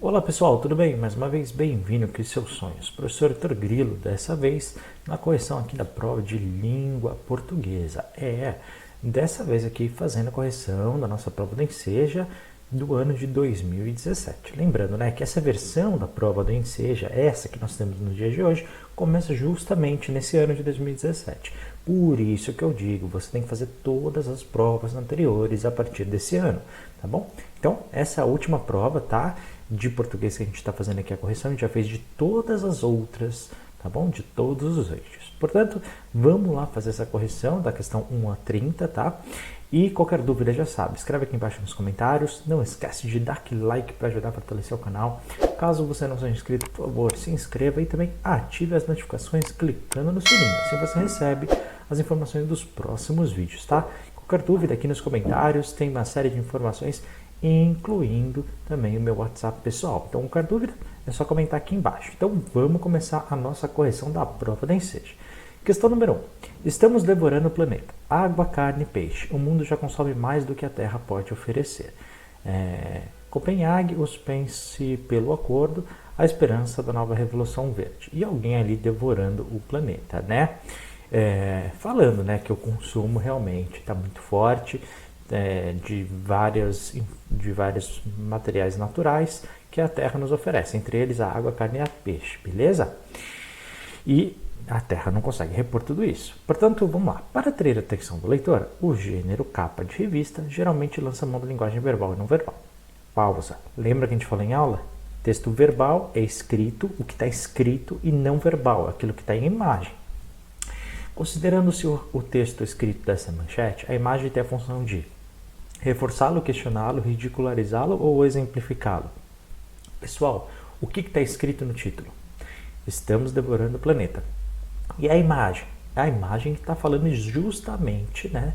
Olá pessoal, tudo bem? Mais uma vez bem-vindo aqui aos seus sonhos. Professor Heitor Grilo, dessa vez na correção aqui da prova de língua portuguesa. Dessa vez aqui fazendo a correção da nossa prova do Enseja do ano de 2017. Lembrando, né, que essa versão da prova do Enseja, essa que nós temos no dia de hoje, começa justamente nesse ano de 2017. Por isso que eu digo, você tem que fazer todas as provas anteriores a partir desse ano, tá bom? Então, essa última prova, tá? De português que a gente está fazendo aqui a correção, a gente já fez de todas as outras, tá bom? De todos os eixos. Portanto, vamos lá fazer essa correção da questão 1 a 30, tá? E qualquer dúvida já sabe, escreve aqui embaixo nos comentários. Não esquece de dar aquele like para ajudar a fortalecer o canal. Caso você não seja inscrito, por favor, se inscreva e também ative as notificações clicando no sininho. Assim você recebe as informações dos próximos vídeos, tá? Qualquer dúvida aqui nos comentários, tem uma série de informações, incluindo também o meu WhatsApp pessoal. Então, qualquer dúvida, é só comentar aqui embaixo. Então, vamos começar a nossa correção da prova da Enseja. Questão número 1. Estamos devorando o planeta. Água, carne e peixe. O mundo já consome mais do que a Terra pode oferecer. Copenhague os pense pelo acordo, a esperança da nova revolução verde. E alguém ali devorando o planeta, né? Falando, né, que o consumo realmente está muito forte, de vários materiais naturais que a Terra nos oferece, entre eles a água, a carne e a peixe, beleza? E a Terra não consegue repor tudo isso. Portanto, vamos lá. Para atrair a atenção do leitor, o gênero capa de revista geralmente lança mão da linguagem verbal e não verbal. Pausa. Lembra que a gente falou em aula? Texto verbal é escrito, o que está escrito, e não verbal, aquilo que está em imagem. Considerando-se o texto escrito dessa manchete, a imagem tem a função de reforçá-lo, questioná-lo, ridicularizá-lo ou exemplificá-lo. Pessoal, o que está escrito no título? Estamos devorando o planeta. E a imagem? A imagem está falando justamente, né,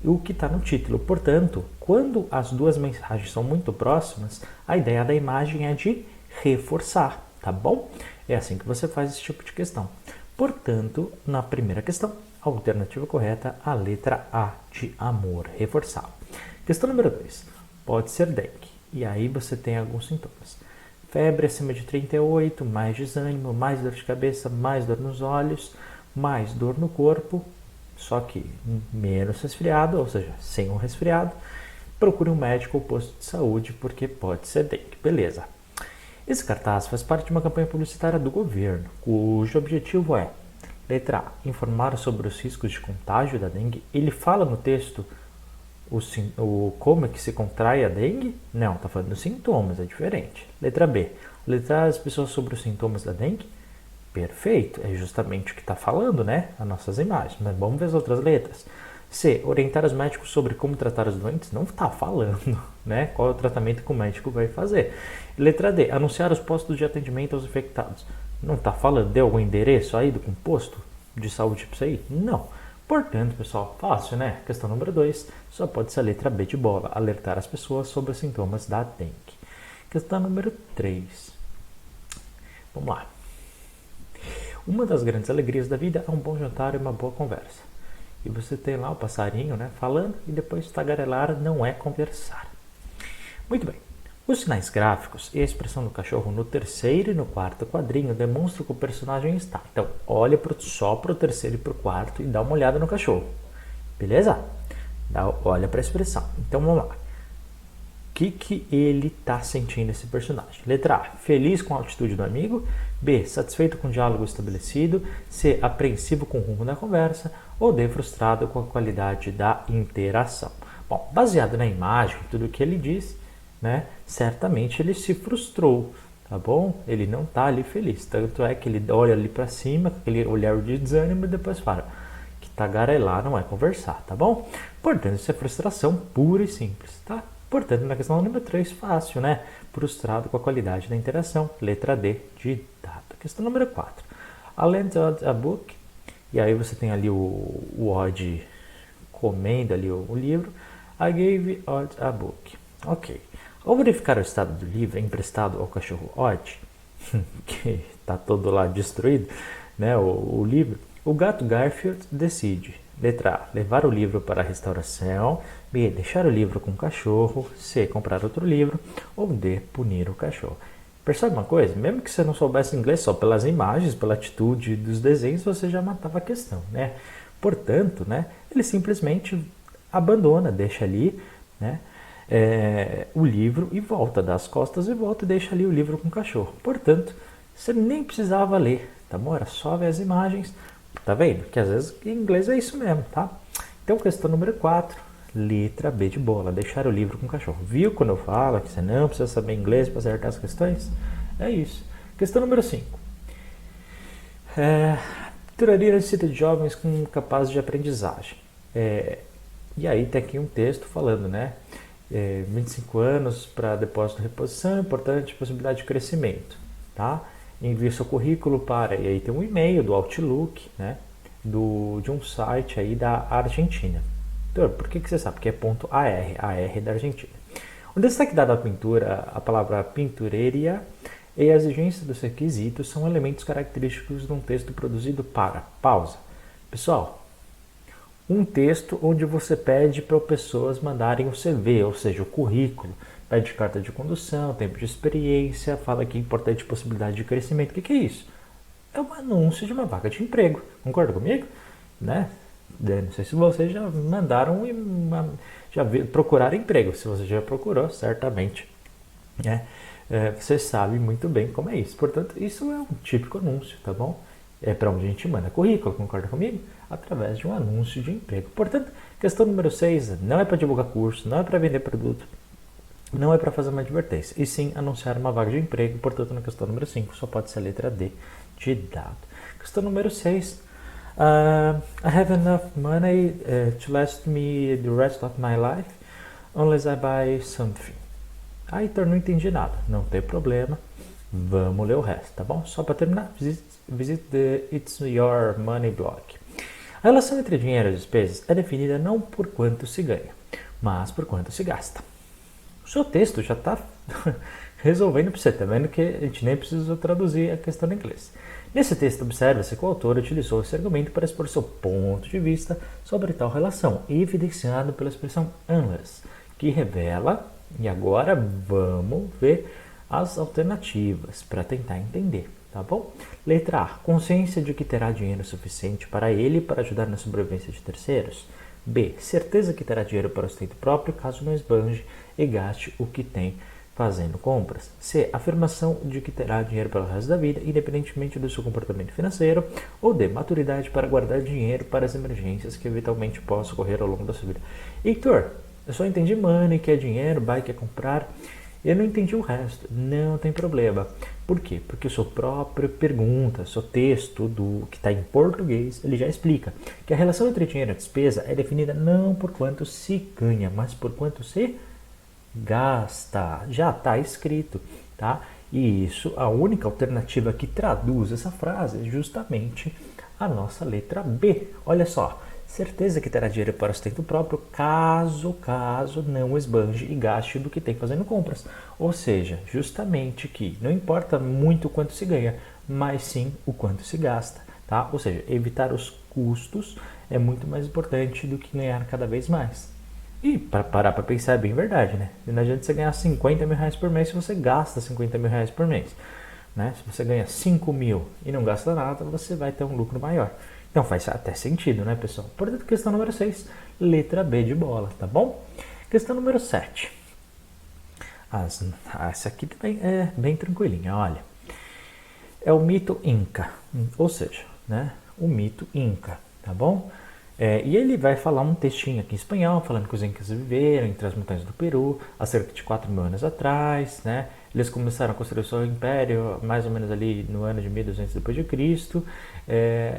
o que está no título. Portanto, quando as duas mensagens são muito próximas, a ideia da imagem é de reforçar, tá bom? É assim que você faz esse tipo de questão. Portanto, na primeira questão, a alternativa correta, a letra A de amor, reforçar. Questão número 2. Pode ser dengue. E aí você tem alguns sintomas. Febre acima de 38, mais desânimo, mais dor de cabeça, mais dor nos olhos, mais dor no corpo, só que menos resfriado, ou seja, sem um resfriado. Procure um médico ou posto de saúde, porque pode ser dengue. Beleza. Esse cartaz faz parte de uma campanha publicitária do governo, cujo objetivo é, letra A, informar sobre os riscos de contágio da dengue. Ele fala no texto como é que se contrai a dengue? Não, está falando dos sintomas, é diferente. Letra B, alertar as pessoas sobre os sintomas da dengue? Perfeito, é justamente o que está falando, né? As nossas imagens, mas vamos ver as outras letras. C, orientar os médicos sobre como tratar os doentes? Não está falando, né? Qual é o tratamento que o médico vai fazer. Letra D, anunciar os postos de atendimento aos infectados? Não está falando, deu algum endereço aí do posto de saúde para isso aí? Não. Portanto, pessoal, fácil, né? Questão número 2, só pode ser a letra B de bola, alertar as pessoas sobre os sintomas da dengue. Questão número 3. Vamos lá. Uma das grandes alegrias da vida é um bom jantar e uma boa conversa. E você tem lá o passarinho, né, falando, e depois tagarelar não é conversar. Muito bem. Os sinais gráficos e a expressão do cachorro no terceiro e no quarto quadrinho demonstram que o personagem está. Então, olha só para o terceiro e para o quarto e dá uma olhada no cachorro. Beleza? Olha para a expressão. Então, vamos lá. O que ele está sentindo, esse personagem? Letra A, feliz com a atitude do amigo. B, satisfeito com o diálogo estabelecido. C, apreensivo com o rumo da conversa. Ou D, frustrado com a qualidade da interação. Bom, baseado na imagem, tudo o que ele diz, né, certamente ele se frustrou, tá bom? Ele não está ali feliz. Tanto é que ele olha ali para cima, com aquele olhar de desânimo, e depois fala que tagarelar não é conversar, tá bom? Portanto, isso é frustração pura e simples, tá? Portanto, na questão número 3, fácil, né? Frustrado com a qualidade da interação. Letra D de dado. Questão número 4. I lent Odd a book. E aí você tem ali o Odd comendo ali o livro. I gave Odd a book. Ok. Ao verificar o estado do livro emprestado ao cachorro Odd, que está todo lá destruído, né, o livro, o gato Garfield decide. Letra A, levar o livro para a restauração. B, deixar o livro com o cachorro. C, comprar outro livro. Ou D, punir o cachorro. Percebe uma coisa? Mesmo que você não soubesse inglês, só pelas imagens, pela atitude dos desenhos, você já matava a questão, né? Portanto, né, ele simplesmente abandona, deixa ali, né, o livro e volta, dá as costas e volta e deixa ali o livro com o cachorro. Portanto, você nem precisava ler, tá bom? Era só ver as imagens, tá vendo? Que às vezes em inglês é isso mesmo, tá? Então, questão número 4, letra B de bola, deixar o livro com o cachorro. Viu quando eu falo que você não precisa saber inglês para acertar as questões? É isso. Questão número 5. Turaria necessita de jovens capazes de aprendizagem. E aí tem aqui um texto falando, né? 25 anos para depósito de reposição, importante possibilidade de crescimento, tá? Envie seu currículo para, e aí tem um e-mail do Outlook, né? De um site aí da Argentina. Então, por que você sabe? Porque é .ar da Argentina. O destaque dado à pintura, a palavra pintureria e a exigência dos requisitos são elementos característicos de um texto produzido para, pausa. Pessoal, um texto onde você pede para pessoas mandarem o CV, ou seja, o currículo, pede carta de condução, tempo de experiência, fala que é importante possibilidade de crescimento. O que é isso? É um anúncio de uma vaga de emprego. Concorda comigo? Né? Não sei se vocês já mandaram já procuraram emprego. Se você já procurou, certamente, né? Você sabe muito bem como é isso. Portanto, isso é um típico anúncio, tá bom? É para onde a gente manda currículo, concorda comigo? Através de um anúncio de emprego. Portanto, questão número 6, não é para divulgar curso, não é para vender produto, não é para fazer uma advertência, e sim anunciar uma vaga de emprego. Portanto, na questão número 5, só pode ser a letra D de dado. Questão número 6, I have enough money to last me the rest of my life unless I buy something. Aí, então, não entendi nada. Não tem problema. Vamos ler o resto, tá bom? Só para terminar, visit the It's Your Money blog. A relação entre dinheiro e despesas é definida não por quanto se ganha, mas por quanto se gasta. O seu texto já está resolvendo para você, tá vendo que a gente nem precisou traduzir a questão em inglês. Nesse texto, observa-se que o autor utilizou esse argumento para expor seu ponto de vista sobre tal relação, evidenciado pela expressão unless, que revela, e agora vamos ver as alternativas para tentar entender, tá bom? Letra A, consciência de que terá dinheiro suficiente para ele para ajudar na sobrevivência de terceiros. B, certeza que terá dinheiro para o sustento próprio caso não esbanje e gaste o que tem fazendo compras. C, afirmação de que terá dinheiro pelo resto da vida, independentemente do seu comportamento financeiro. Ou D, maturidade para guardar dinheiro para as emergências que eventualmente possam ocorrer ao longo da sua vida. Heitor, eu só entendi money, que é dinheiro, buy, que é comprar. Eu não entendi o resto. Não tem problema. Por quê? Porque sua própria pergunta, seu texto que está em português, ele já explica que a relação entre dinheiro e despesa é definida não por quanto se ganha, mas por quanto se gasta. Já está escrito, tá? E isso, a única alternativa que traduz essa frase é justamente a nossa letra B. Olha só. Certeza que terá dinheiro para o sustento próprio caso não esbanje e gaste do que tem fazendo compras. Ou seja, justamente que não importa muito o quanto se ganha, mas sim o quanto se gasta, tá? Ou seja, evitar os custos é muito mais importante do que ganhar cada vez mais. E para parar para pensar é bem verdade, né? Não adianta você ganhar 50 mil reais por mês se você gasta 50 mil reais por mês, né? Se você ganha 5 mil e não gasta nada, você vai ter um lucro maior. Então faz até sentido, né, pessoal? Portanto, questão número 6, letra B de bola, tá bom? Questão número 7. Essa aqui também é bem tranquilinha, olha. É o mito Inca, ou seja, né, o mito Inca, tá bom? E ele vai falar um textinho aqui em espanhol, falando que os Incas viveram entre as montanhas do Peru há cerca de 4 mil anos atrás, né? Eles começaram a construir o seu império mais ou menos ali no ano de 1200 depois de Cristo,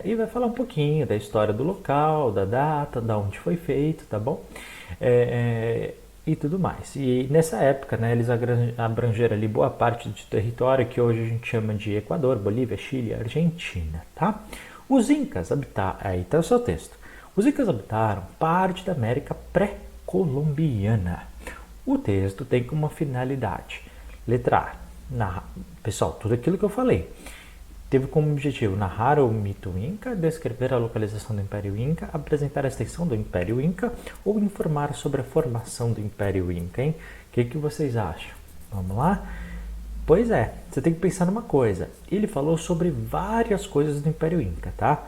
e vai falar um pouquinho da história do local, da data, da onde foi feito, tá bom? E tudo mais. E nessa época, né, eles abrangeram ali boa parte do território que hoje a gente chama de Equador, Bolívia, Chile e Argentina, tá? Os Incas habitaram, aí está o seu texto. Os Incas habitaram parte da América pré-colombiana. O texto tem como finalidade. Letra A. Pessoal, tudo aquilo que eu falei. Teve como objetivo narrar o mito Inca, descrever a localização do Império Inca, apresentar a extensão do Império Inca ou informar sobre a formação do Império Inca, hein? O que vocês acham? Vamos lá? Pois é, você tem que pensar numa coisa. Ele falou sobre várias coisas do Império Inca, tá?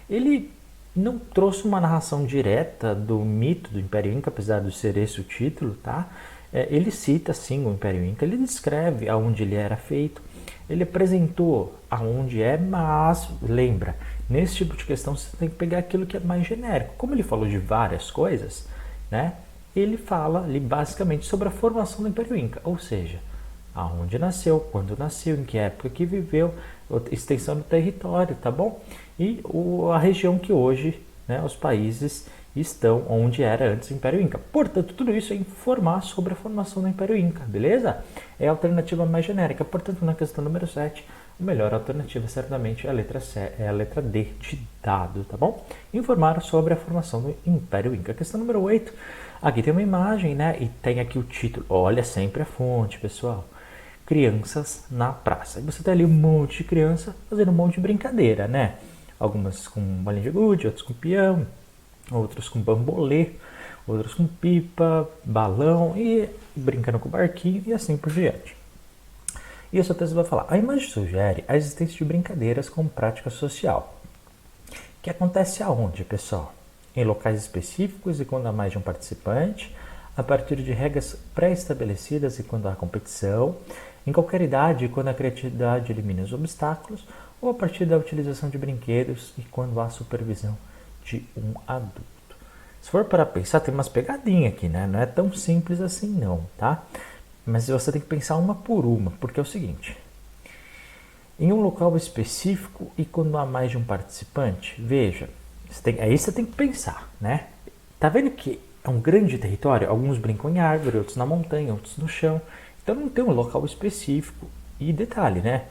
Ele não trouxe uma narração direta do mito do Império Inca, apesar de ser esse o título, tá? Ele cita sim o Império Inca, ele descreve aonde ele era feito, ele apresentou aonde é, mas lembra, nesse tipo de questão você tem que pegar aquilo que é mais genérico. Como ele falou de várias coisas, né? Ele fala ali basicamente sobre a formação do Império Inca, ou seja, aonde nasceu, quando nasceu, em que época que viveu, extensão do território, tá bom? E a região que hoje, né, os países estão onde era antes o Império Inca. Portanto, tudo isso é informar sobre a formação do Império Inca, beleza? É a alternativa mais genérica. Portanto, na questão número 7, a melhor alternativa certamente é a letra C, é a letra D de dado, tá bom? Informar sobre a formação do Império Inca. Questão número 8, aqui tem uma imagem, né? E tem aqui o título. Olha sempre a fonte, pessoal. Crianças na praça. E você tem ali um monte de criança fazendo um monte de brincadeira, né? Algumas com bolinha de gude, outras com peão, outros com bambolê, outros com pipa, balão e brincando com barquinho e assim por diante. E o seu texto vai falar: a imagem sugere a existência de brincadeiras como prática social. Que acontece aonde, pessoal? Em locais específicos e quando há mais de um participante, a partir de regras pré-estabelecidas e quando há competição, em qualquer idade e quando a criatividade elimina os obstáculos, ou a partir da utilização de brinquedos e quando há supervisão de um adulto. Se for para pensar, tem umas pegadinhas aqui, né? Não é tão simples assim não, tá? Mas você tem que pensar uma por uma, porque é o seguinte: em um local específico e quando há mais de um participante, veja, aí você tem que pensar, né? Tá vendo que é um grande território? Alguns brincam em árvore, outros na montanha, outros no chão. Então não tem um local específico. E detalhe, né?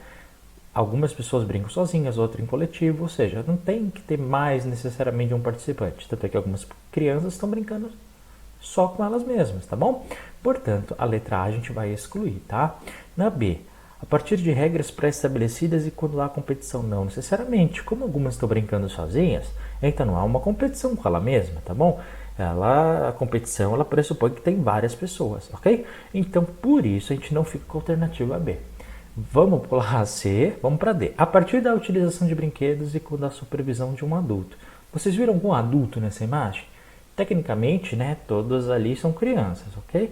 Algumas pessoas brincam sozinhas, outras em coletivo, ou seja, não tem que ter mais necessariamente um participante. Tanto é que algumas crianças estão brincando só com elas mesmas, tá bom? Portanto, a letra A a gente vai excluir, tá? Na B, a partir de regras pré-estabelecidas e quando há competição, não necessariamente. Como algumas estão brincando sozinhas, então não há uma competição com ela mesma, tá bom? A competição, ela pressupõe que tem várias pessoas, ok? Então, por isso, a gente não fica com a alternativa B. Vamos pular a C, vamos para D. A partir da utilização de brinquedos e quando há supervisão de um adulto. Vocês viram algum adulto nessa imagem? Tecnicamente, né, todas ali são crianças, ok?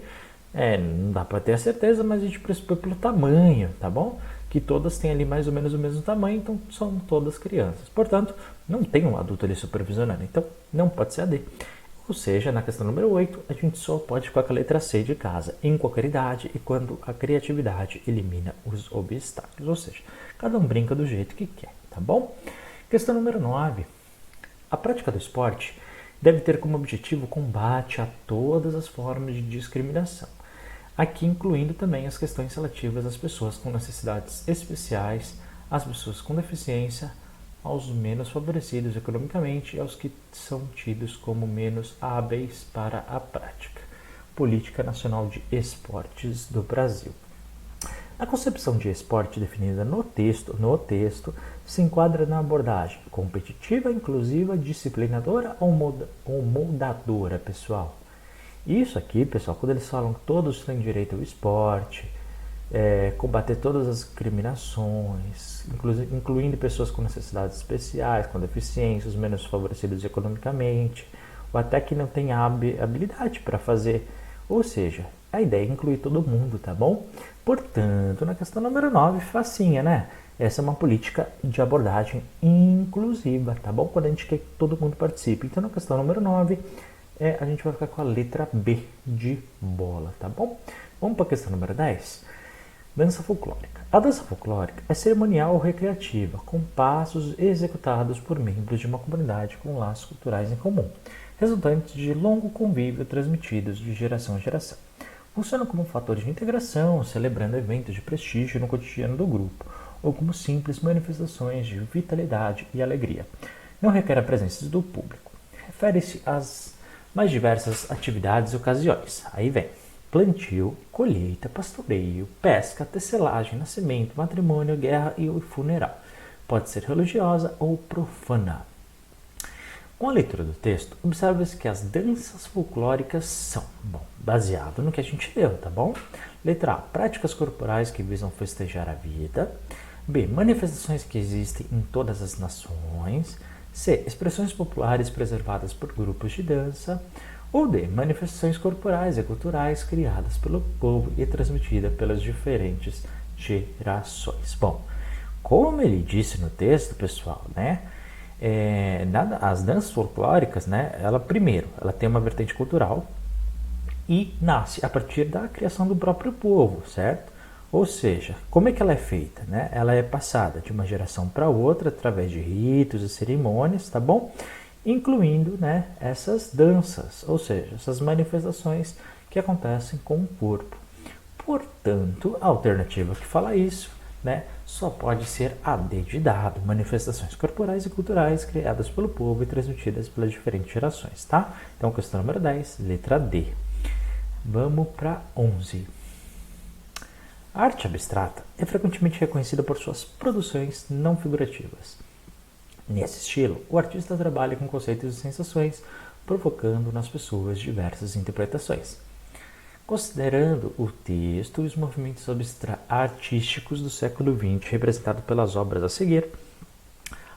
Não dá para ter a certeza, mas a gente pressupõe pelo tamanho, tá bom? Que todas têm ali mais ou menos o mesmo tamanho, então são todas crianças. Portanto, não tem um adulto ali supervisionando, então não pode ser a D. Ou seja, na questão número 8, a gente só pode ficar com a letra C de casa, em qualquer idade e quando a criatividade elimina os obstáculos. Ou seja, cada um brinca do jeito que quer, tá bom? Questão número 9. A prática do esporte deve ter como objetivo o combate a todas as formas de discriminação, aqui incluindo também as questões relativas às pessoas com necessidades especiais, às pessoas com deficiência, aos menos favorecidos economicamente e aos que são tidos como menos hábeis para a prática. Política Nacional de Esportes do Brasil. A concepção de esporte definida no texto se enquadra na abordagem competitiva, inclusiva, disciplinadora ou moldadora, pessoal. Isso aqui, pessoal, quando eles falam que todos têm direito ao esporte, combater todas as discriminações, incluindo pessoas com necessidades especiais, com deficiências, menos favorecidos economicamente, ou até que não tem habilidade para fazer. Ou seja, a ideia é incluir todo mundo, tá bom? Portanto, na questão número 9, facinha, né? Essa é uma política de abordagem inclusiva, tá bom? Quando a gente quer que todo mundo participe. Então, na questão número 9, a gente vai ficar com a letra B de bola, tá bom? Vamos para a questão número 10. Dança folclórica. A dança folclórica é cerimonial ou recreativa, com passos executados por membros de uma comunidade com laços culturais em comum, resultantes de longo convívio transmitidos de geração em geração. Funciona como um fator de integração, celebrando eventos de prestígio no cotidiano do grupo, ou como simples manifestações de vitalidade e alegria. Não requer a presença do público. Refere-se às mais diversas atividades e ocasiões. Aí vem plantio, colheita, pastoreio, pesca, tecelagem, nascimento, matrimônio, guerra e funeral. Pode ser religiosa ou profana. Com a leitura do texto, observa-se que as danças folclóricas são, baseado no que a gente leu, tá bom? Letra A, práticas corporais que visam festejar a vida. B, manifestações que existem em todas as nações. C, expressões populares preservadas por grupos de dança. Ou D, manifestações corporais e culturais criadas pelo povo e transmitidas pelas diferentes gerações. Bom, como ele disse no texto, pessoal, né? As danças folclóricas, né? Ela tem uma vertente cultural e nasce a partir da criação do próprio povo, certo? Ou seja, como é que ela é feita, né? Ela é passada de uma geração para outra através de ritos e cerimônias, tá bom? Incluindo, né, essas danças, ou seja, essas manifestações que acontecem com o corpo. Portanto, a alternativa que fala isso, né, só pode ser a D de dado, manifestações corporais e culturais criadas pelo povo e transmitidas pelas diferentes gerações, tá? Então, questão número 10, letra D. Vamos para 11. A arte abstrata é frequentemente reconhecida por suas produções não figurativas. Nesse estilo, o artista trabalha com conceitos e sensações, provocando nas pessoas diversas interpretações. Considerando o texto e os movimentos artísticos do século XX representados pelas obras a seguir,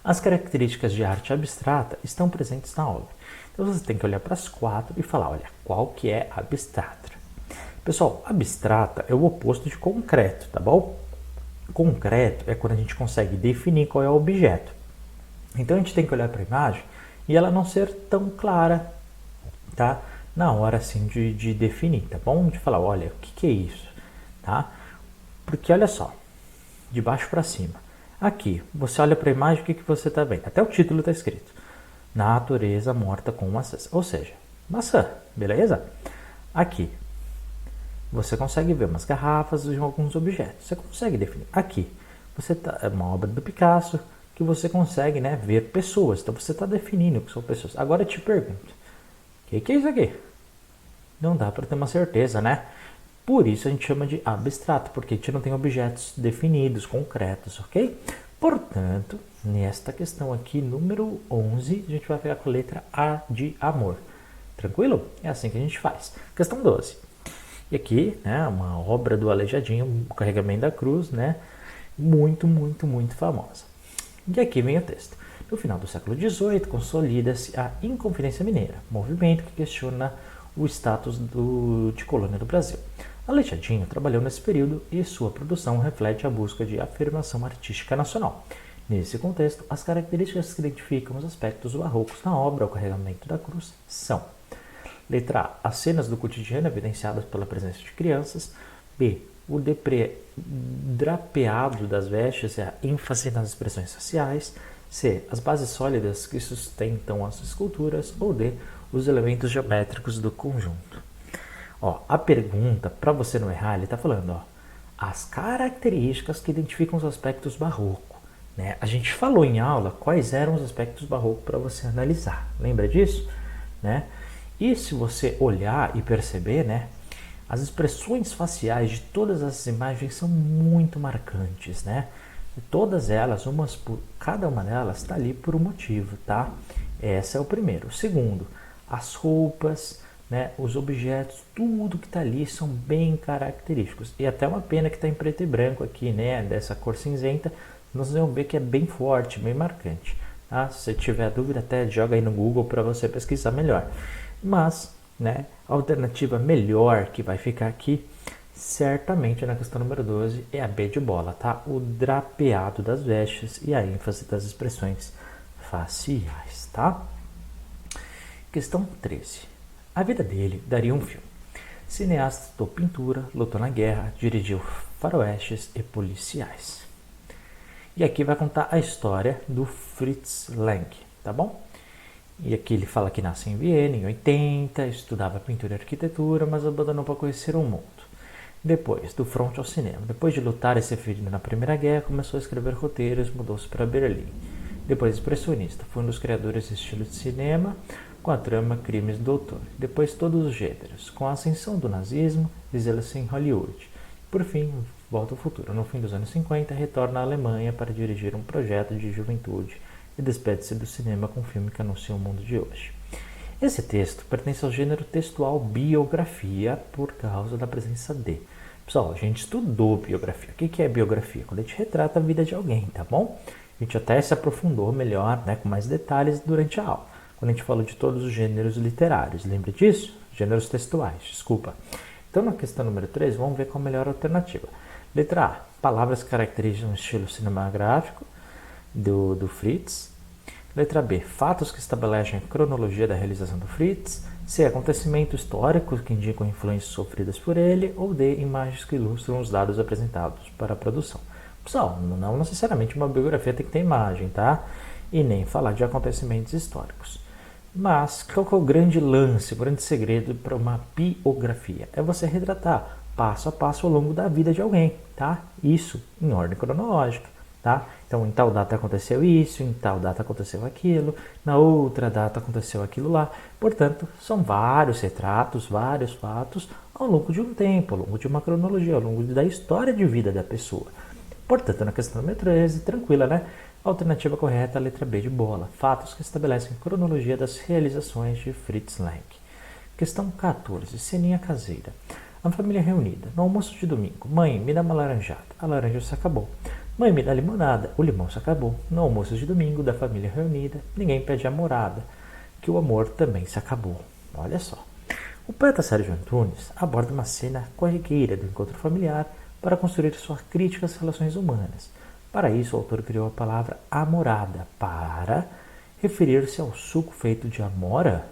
as características de arte abstrata estão presentes na obra. Então você tem que olhar para as 4 e falar, olha, qual que é abstrata? Pessoal, abstrata é o oposto de concreto, tá bom? Concreto é quando a gente consegue definir qual é o objeto. Então a gente tem que olhar para a imagem e ela não ser tão clara, tá? Na hora assim de definir, tá bom? De falar, olha, o que é isso, tá? Porque olha só, de baixo para cima. Aqui, você olha para a imagem, o que você está vendo? Até o título está escrito. Natureza morta com maçãs. Ou seja, maçã, beleza? Aqui, você consegue ver umas garrafas e alguns objetos. Você consegue definir. Aqui, é uma obra do Picasso que você consegue, né, ver pessoas. Então você está definindo o que são pessoas. Agora eu te pergunto, o que é isso aqui? Não dá para ter uma certeza, né? Por isso a gente chama de abstrato, porque a gente não tem objetos definidos, concretos, ok? Portanto, nesta questão aqui, número 11, a gente vai pegar com a letra A de amor. Tranquilo? É assim que a gente faz. Questão 12. E aqui, né, uma obra do Aleijadinho, o Carregamento da Cruz, né? Muito, muito, muito famosa. E aqui vem o texto. No final do século XVIII, consolida-se a Inconfidência Mineira, movimento que questiona o status de colônia do Brasil. Aleijadinho trabalhou nesse período e sua produção reflete a busca de afirmação artística nacional. Nesse contexto, as características que identificam os aspectos barrocos na obra O Carregamento da Cruz são: letra A, as cenas do cotidiano evidenciadas pela presença de crianças. B, o drapeado das vestes e a ênfase nas expressões faciais. C, as bases sólidas que sustentam as esculturas. Ou D, os elementos geométricos do conjunto. Ó, a pergunta, para você não errar, ele está falando, ó, as características que identificam os aspectos barroco. Né? A gente falou em aula quais eram os aspectos barroco para você analisar. Lembra disso? Né? E se você olhar e perceber, né, as expressões faciais de todas as imagens são muito marcantes, né? E todas elas, cada uma delas está ali por um motivo, tá? Esse é o primeiro. O segundo, as roupas, né, os objetos, tudo que está ali são bem característicos. E até uma pena que está em preto e branco aqui, né, dessa cor cinzenta, nós vamos ver que é bem forte, bem marcante. Tá? Se você tiver dúvida, até joga aí no Google para você pesquisar melhor. Mas, né, a alternativa melhor que vai ficar aqui, certamente na questão número 12, é a B de bola, tá? O drapeado das vestes e a ênfase das expressões faciais, tá? Questão 13. A vida dele daria um filme. Cineasta de pintura, lutou na guerra, dirigiu faroestes e policiais. E aqui vai contar a história do Fritz Lang, tá bom? E aqui ele fala que nasceu em Viena em 80, estudava pintura e arquitetura, mas abandonou para conhecer o mundo. Depois, do fronte ao cinema. Depois de lutar e ser ferido na Primeira Guerra, começou a escrever roteiros e mudou-se para Berlim. Depois, expressionista. Foi um dos criadores desse estilo de cinema, com a trama Crimes do Autor. Depois, todos os gêneros. Com a ascensão do nazismo, exila-se em Hollywood. Por fim, volta ao futuro. No fim dos anos 50, retorna à Alemanha para dirigir um projeto de juventude e despede-se do cinema com um filme que anuncia o mundo de hoje. Esse texto pertence ao gênero textual biografia por causa da presença de Pessoal, a gente estudou biografia. O que é biografia? Quando a gente retrata a vida de alguém, tá bom? A gente até se aprofundou melhor, né, com mais detalhes durante a aula. Quando a gente falou de todos os gêneros literários, lembra disso? Gêneros textuais, desculpa. Então, na questão número 3, vamos ver qual a melhor alternativa. Letra A, palavras que caracterizam o estilo cinematográfico do Fritz. Letra B, fatos que estabelecem a cronologia da realização do Fritz. C, acontecimentos históricos que indicam influências sofridas por ele. Ou D, imagens que ilustram os dados apresentados para a produção. Pessoal, não necessariamente uma biografia tem que ter imagem, tá? E nem falar de acontecimentos históricos. Mas qual que é o grande lance, o grande segredo para uma biografia? É você retratar passo a passo ao longo da vida de alguém, tá? Isso em ordem cronológica, tá? Então, em tal data aconteceu isso, em tal data aconteceu aquilo, na outra data aconteceu aquilo lá. Portanto, são vários retratos, vários fatos ao longo de um tempo, ao longo de uma cronologia, ao longo da história de vida da pessoa. Portanto, na questão número 13, tranquila, né? A alternativa correta é a letra B de bola. Fatos que estabelecem cronologia das realizações de Fritz Lang. Questão 14. Ceninha caseira. A família reunida. No almoço de domingo. Mãe, me dá uma laranjada. A laranja se acabou. Mãe, me dá limonada. O limão se acabou. No almoço de domingo da família reunida. Ninguém pede amorada. Que o amor também se acabou. Olha só. O poeta Sérgio Antunes aborda uma cena corriqueira do encontro familiar para construir sua crítica às relações humanas. Para isso, o autor criou a palavra amorada para referir-se ao suco feito de amora.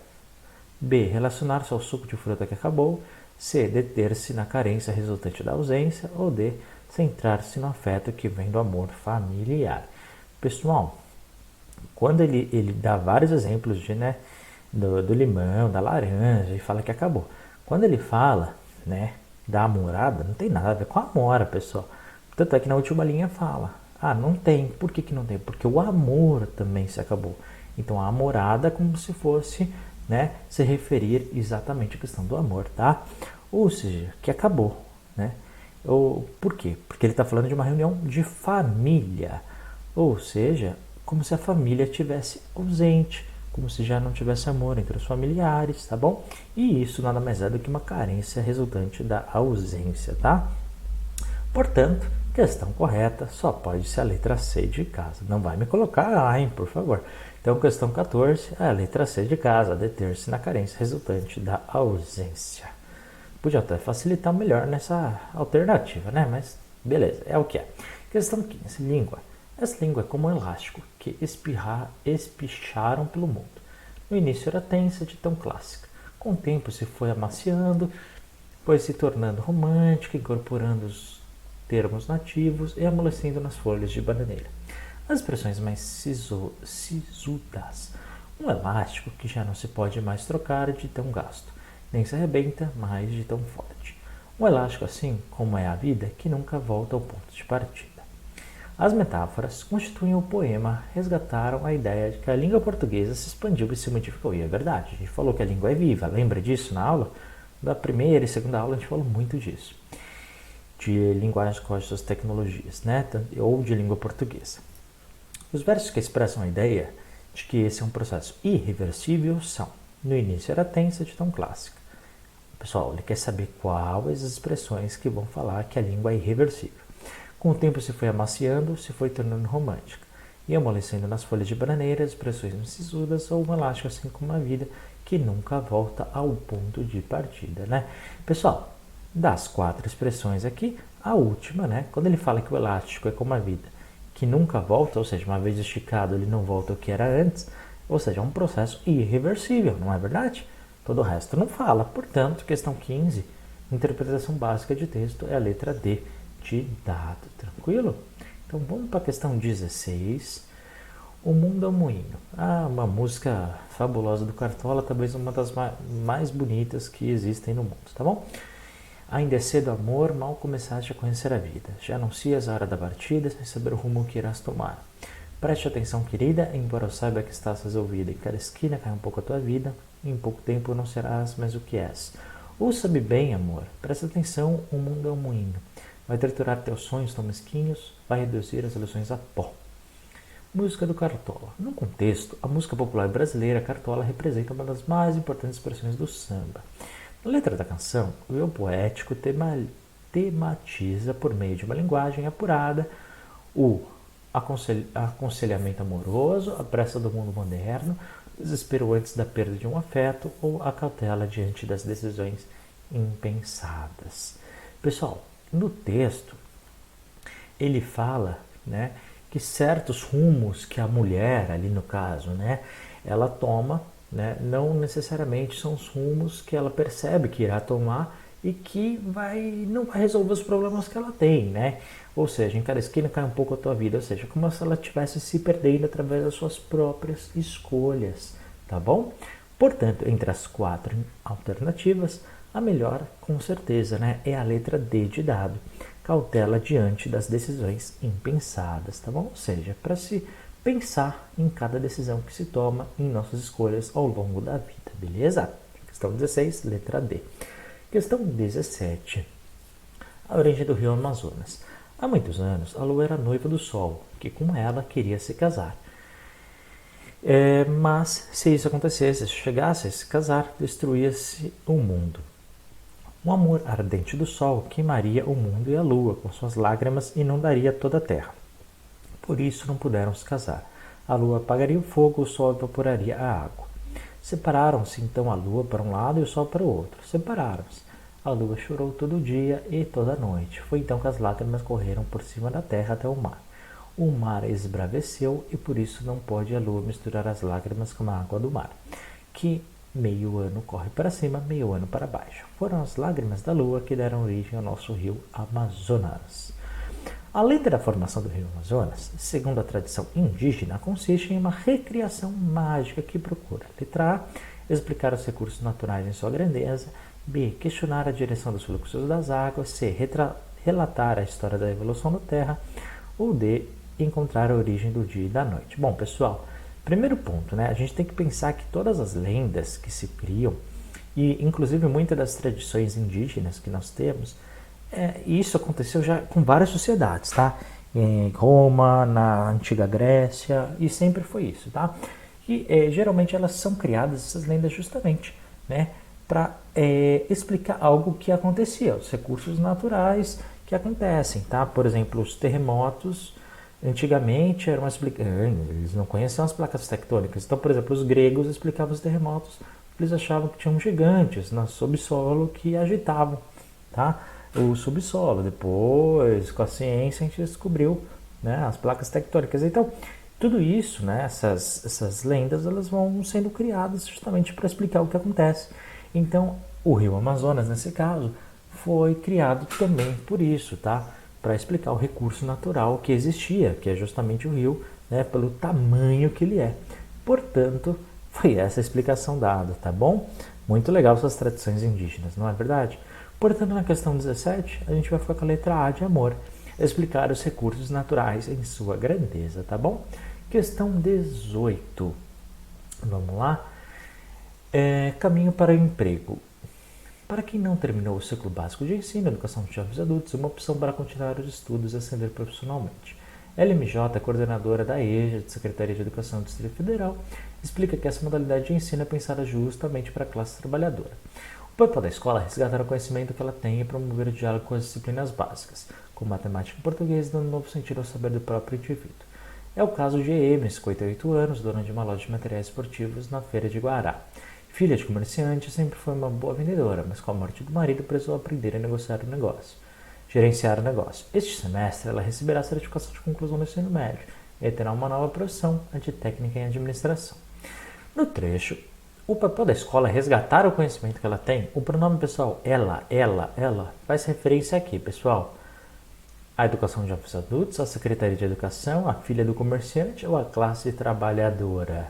B. Relacionar-se ao suco de fruta que acabou. C. Deter-se na carência resultante da ausência. Ou D. Centrar-se no afeto que vem do amor familiar. Pessoal, quando ele dá vários exemplos de, né, do limão, da laranja, e fala que acabou. Quando ele fala, né, da amorada, não tem nada a ver com a amora, pessoal. Tanto é que na última linha fala, não tem. Por que não tem? Porque o amor também se acabou. Então a amorada é como se fosse, né, se referir exatamente à questão do amor, tá? Ou seja, que acabou, né? Por quê? Porque ele está falando de uma reunião de família. Ou seja, como se a família estivesse ausente, como se já não tivesse amor entre os familiares, tá bom? E isso nada mais é do que uma carência resultante da ausência, tá? Portanto, questão correta só pode ser a letra C de casa. Não vai me colocar A, hein, por favor. Então, questão 14 é a letra C de casa, deter-se na carência resultante da ausência. Podia até facilitar melhor nessa alternativa, né? Mas beleza, é o que é. Questão 15, língua. Essa língua é como um elástico que espicharam pelo mundo. No início era tensa de tão clássica. Com o tempo se foi amaciando, foi se tornando romântica, incorporando os termos nativos e amolecendo nas folhas de bananeira. As expressões mais sisudas. Um elástico que já não se pode mais trocar de tão gasto, nem se arrebenta mais de tão forte. Um elástico assim como é a vida que nunca volta ao ponto de partida. As metáforas constituem o poema, resgataram a ideia de que a língua portuguesa se expandiu e se modificou. E é verdade, a gente falou que a língua é viva, lembra disso na aula? Da primeira e segunda aula a gente falou muito disso. De linguagens com as suas tecnologias, né? Ou de língua portuguesa. Os versos que expressam a ideia de que esse é um processo irreversível são: no início era tensa de tão clássica. Pessoal, ele quer saber quais as expressões que vão falar que a língua é irreversível. Com o tempo se foi amaciando, se foi tornando romântica, e amolecendo nas folhas de bananeira, expressões sisudas ou um elástico assim como a vida que nunca volta ao ponto de partida, né? Pessoal, das 4 expressões aqui, a última, né? Quando ele fala que o elástico é como a vida, que nunca volta, ou seja, uma vez esticado ele não volta ao que era antes, ou seja, é um processo irreversível, não é verdade? Todo o resto não fala. Portanto, questão 15, interpretação básica de texto é a letra D de dado. Tranquilo? Então vamos para a questão 16. O Mundo é um Moinho. Uma música fabulosa do Cartola, talvez uma das mais bonitas que existem no mundo, tá bom? Ainda é cedo, amor, mal começaste a conhecer a vida. Já anuncias a hora da partida, sem saber o rumo que irás tomar. Preste atenção, querida, embora eu saiba que estás resolvida. Em cada esquina cai um pouco a tua vida, e em pouco tempo não serás mais o que és. Ouça-me bem, amor, presta atenção, o mundo é um moinho. Vai triturar teus sonhos tão mesquinhos, vai reduzir as ilusões a pó. Música do Cartola. No contexto, a música popular brasileira, Cartola representa uma das mais importantes expressões do samba. Na letra da canção, o eu poético tematiza por meio de uma linguagem apurada o aconselhamento amoroso, a pressa do mundo moderno, o desespero antes da perda de um afeto ou a cautela diante das decisões impensadas. Pessoal, no texto ele fala, né, que certos rumos que a mulher, ali no caso, né, ela toma, né, não necessariamente são os rumos que ela percebe que irá tomar e que não vai resolver os problemas que ela tem, né? Ou seja, em cada esquina cai um pouco a tua vida, ou seja, como se ela estivesse se perdendo através das suas próprias escolhas, tá bom? Portanto, entre as 4 alternativas, a melhor, com certeza, né, é a letra D de dado. Cautela diante das decisões impensadas, tá bom? Ou seja, para se pensar em cada decisão que se toma em nossas escolhas ao longo da vida, beleza? Questão 16, letra D. Questão 17. A origem do rio Amazonas. Há muitos anos, a Lua era noiva do Sol, que com ela queria se casar. Mas, se isso acontecesse, se chegasse a se casar, destruía-se o mundo. O amor ardente do Sol queimaria o mundo e a Lua com suas lágrimas e inundaria toda a terra. Por isso não puderam se casar. A Lua apagaria o fogo, o Sol evaporaria a água. Separaram-se então a Lua para um lado e o Sol para o outro. Separaram-se. A Lua chorou todo dia e toda noite. Foi então que as lágrimas correram por cima da terra até o mar. O mar esbraveceu e por isso não pode a Lua misturar as lágrimas com a água do mar, que meio ano corre para cima, meio ano para baixo. Foram as lágrimas da Lua que deram origem ao nosso rio Amazonas. A letra da formação do rio Amazonas, segundo a tradição indígena, consiste em uma recriação mágica que procura: letra A, explicar os recursos naturais em sua grandeza; B, questionar a direção dos fluxos das águas; C, relatar a história da evolução da Terra; ou D, encontrar a origem do dia e da noite. Bom, pessoal, primeiro ponto, né? A gente tem que pensar que todas as lendas que se criam, e inclusive muitas das tradições indígenas que nós temos, isso aconteceu já com várias sociedades, tá? Em Roma, na antiga Grécia, e sempre foi isso, tá? E geralmente elas são criadas, essas lendas, justamente, né, para explicar algo que acontecia, os recursos naturais que acontecem, tá? Por exemplo, os terremotos, antigamente eram eles não conheciam as placas tectônicas. Então, por exemplo, os gregos explicavam os terremotos, eles achavam que tinham gigantes no subsolo que agitavam, tá? O subsolo. Depois, com a ciência, a gente descobriu, né, as placas tectônicas. Então, tudo isso, né, essas lendas, elas vão sendo criadas justamente para explicar o que acontece. Então, o rio Amazonas, nesse caso, foi criado também por isso, tá? Para explicar o recurso natural que existia, que é justamente o rio, né, pelo tamanho que ele é. Portanto, foi essa a explicação dada, tá bom? Muito legal essas tradições indígenas, não é verdade? Portanto, na questão 17, a gente vai ficar com a letra A de amor, explicar os recursos naturais em sua grandeza, tá bom? Questão 18. Vamos lá? Caminho para o emprego. Para quem não terminou o ciclo básico de ensino, educação de jovens adultos, uma opção para continuar os estudos e ascender profissionalmente. LMJ, coordenadora da EJA, de Secretaria de Educação do Distrito Federal, explica que essa modalidade de ensino é pensada justamente para a classe trabalhadora. O papel da escola é resgatar o conhecimento que ela tem e promover o diálogo com as disciplinas básicas, como matemática e português, dando um novo sentido ao saber do próprio indivíduo. É o caso de EM, 58 anos, dona de uma loja de materiais esportivos na feira de Guará. Filha de comerciante, sempre foi uma boa vendedora, mas com a morte do marido precisou aprender a gerenciar o negócio. Este semestre, ela receberá a certificação de conclusão do ensino médio e terá uma nova profissão, a de técnica em administração. No trecho, o papel da escola é resgatar o conhecimento que ela tem. O pronome pessoal ela faz referência aqui, pessoal. A educação de jovens adultos, a Secretaria de Educação, a filha do comerciante ou a classe trabalhadora.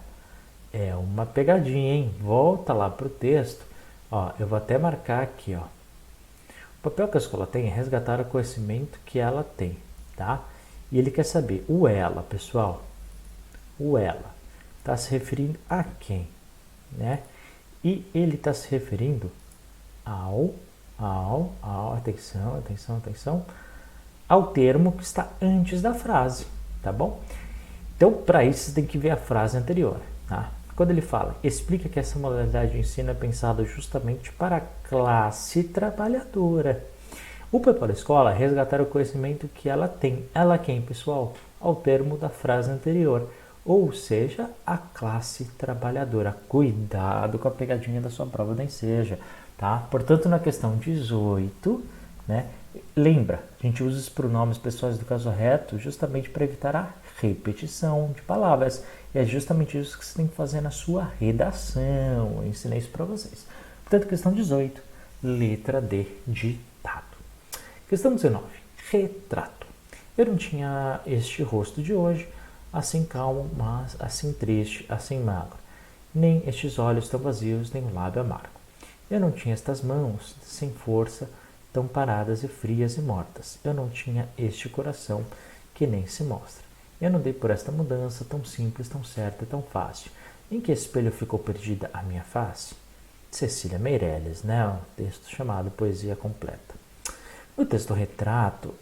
É uma pegadinha, hein? Volta lá para o texto. Ó, eu vou até marcar aqui, ó. O papel que a escola tem é resgatar o conhecimento que ela tem, tá? E ele quer saber, o ela, pessoal. O ela está se referindo a quem, né? E ele está se referindo atenção, ao termo que está antes da frase, tá bom? Então, para isso, você tem que ver a frase anterior, tá? Quando ele fala, explica que essa modalidade de ensino é pensada justamente para a classe trabalhadora. O papel da escola é resgatar o conhecimento que ela tem. Ela quem, pessoal? Ao termo da frase anterior. Ou seja, a classe trabalhadora. Cuidado com a pegadinha da sua prova da Enseja, tá? Portanto, na questão 18, né? Lembra, a gente usa os pronomes pessoais do caso reto justamente para evitar a repetição de palavras. E é justamente isso que você tem que fazer na sua redação. Eu ensinei isso para vocês. Portanto, questão 18, letra D, ditado. Questão 19, retrato. Eu não tinha este rosto de hoje, assim calmo, mas assim triste, assim magro. Nem estes olhos tão vazios, nem o lábio amargo. Eu não tinha estas mãos, sem força, tão paradas e frias e mortas. Eu não tinha este coração, que nem se mostra. Eu não dei por esta mudança, tão simples, tão certa, tão fácil. Em que espelho ficou perdida a minha face? Cecília Meirelles, né? Um texto chamado Poesia Completa. O texto retrato,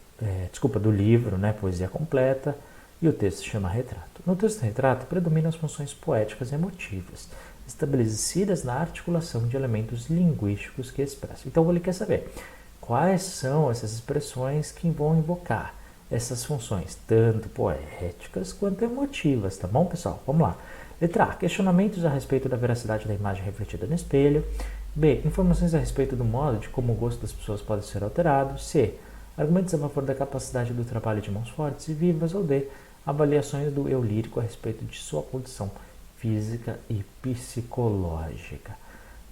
do livro, né? Poesia Completa, e o texto se chama Retrato. No texto Retrato predominam as funções poéticas e emotivas, estabelecidas na articulação de elementos linguísticos que expressam. Então, ele quer saber quais são essas expressões que vão invocar essas funções, tanto poéticas quanto emotivas, tá bom, pessoal? Vamos lá. Letra A. Questionamentos a respeito da veracidade da imagem refletida no espelho. B. Informações a respeito do modo de como o gosto das pessoas pode ser alterado. C. Argumentos a favor da capacidade do trabalho de mãos fortes e vivas. Ou D. Avaliações do eu lírico a respeito de sua condição física e psicológica.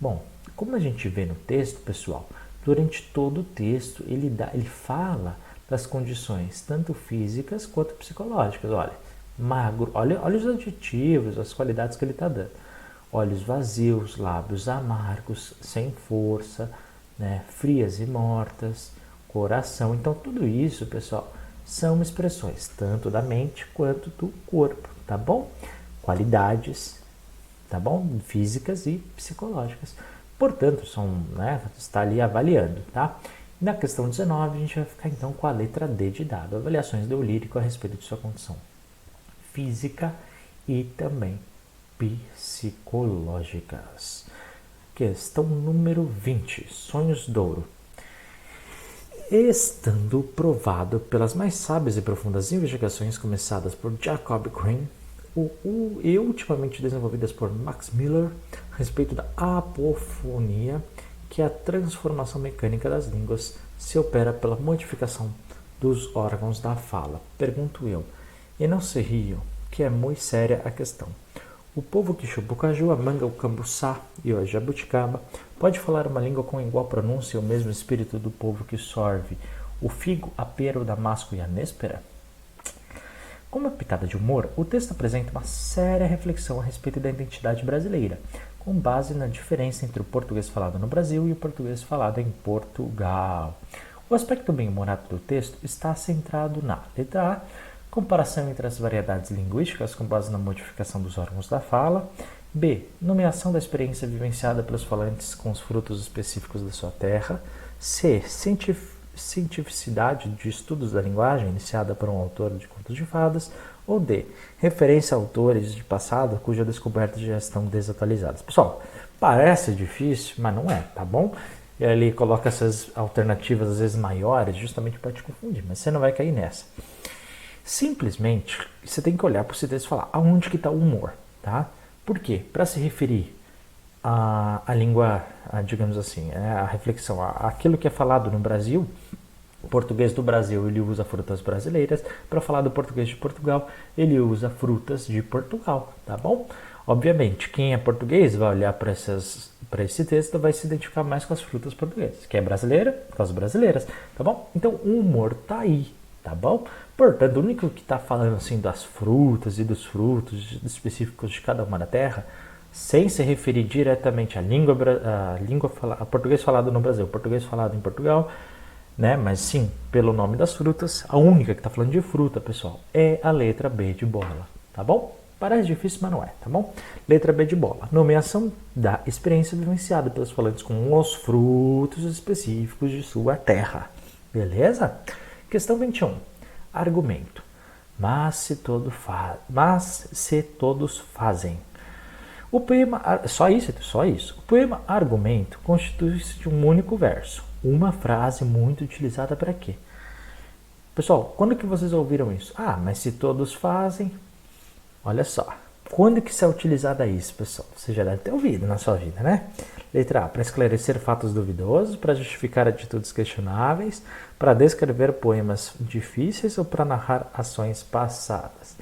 Bom, como a gente vê no texto, pessoal, durante todo o texto ele fala das condições tanto físicas quanto psicológicas. Olha, magro, olha os adjetivos, as qualidades que ele está dando. Olhos vazios, lábios amargos, sem força, né, frias e mortas, coração. Então, tudo isso, pessoal, são expressões tanto da mente quanto do corpo, tá bom? Qualidades, tá bom? Físicas e psicológicas. Portanto, está ali avaliando, tá? Na questão 19, a gente vai ficar então com a letra D de dado. Avaliações do eu lírico a respeito de sua condição física e também psicológicas. Questão número 20. Sonhos Douro. Estando provado pelas mais sábias e profundas investigações começadas por Jacob Grimm e ultimamente desenvolvidas por Max Miller a respeito da apofonia, que é a transformação mecânica das línguas se opera pela modificação dos órgãos da fala. Pergunto eu, e não se riam, que é muito séria a questão. O povo que chupa o caju, a manga, o cambuçá e a jabuticaba pode falar uma língua com igual pronúncia e o mesmo espírito do povo que sorve o figo, a pera, o damasco e a néspera? Com uma pitada de humor, o texto apresenta uma séria reflexão a respeito da identidade brasileira, com base na diferença entre o português falado no Brasil e o português falado em Portugal. O aspecto bem-humorado do texto está centrado na letra A, comparação entre as variedades linguísticas com base na modificação dos órgãos da fala. B. Nomeação da experiência vivenciada pelos falantes com os frutos específicos da sua terra. C. Cientificidade de estudos da linguagem iniciada por um autor de contos de fadas. Ou D. Referência a autores de passado cuja descobertas já estão desatualizadas. Pessoal, parece difícil, mas não é, tá bom? E ele coloca essas alternativas às vezes maiores justamente para te confundir, mas você não vai cair nessa. Simplesmente, você tem que olhar para o texto e falar aonde que está o humor, tá? Por quê? Para se referir à língua, digamos assim, a reflexão, aquilo que é falado no Brasil, o português do Brasil, ele usa frutas brasileiras. Para falar do português de Portugal, ele usa frutas de Portugal, tá bom? Obviamente, quem é português vai olhar para esse texto e vai se identificar mais com as frutas portuguesas. Quem é brasileira, com as brasileiras, tá bom? Então, o humor tá aí, tá bom? Portanto, o único que está falando assim das frutas e dos frutos específicos de cada uma da terra, sem se referir diretamente à a português falado no Brasil, português falado em Portugal, né? Mas sim, pelo nome das frutas, a única que está falando de fruta, pessoal, é a letra B de bola, tá bom? Parece difícil, mas não é, tá bom? Letra B de bola. Nomeação da experiência vivenciada pelos falantes com os frutos específicos de sua terra. Beleza? Questão 21. Argumento. Mas se todos fazem. O poema... Só isso. O poema Argumento constitui-se de um único verso. Uma frase muito utilizada para quê? Pessoal, quando que vocês ouviram isso? Ah, mas se todos fazem... Olha só, quando que isso é utilizado isso, pessoal? Você já deve ter ouvido na sua vida, né? Letra A, para esclarecer fatos duvidosos, para justificar atitudes questionáveis, para descrever poemas difíceis ou para narrar ações passadas.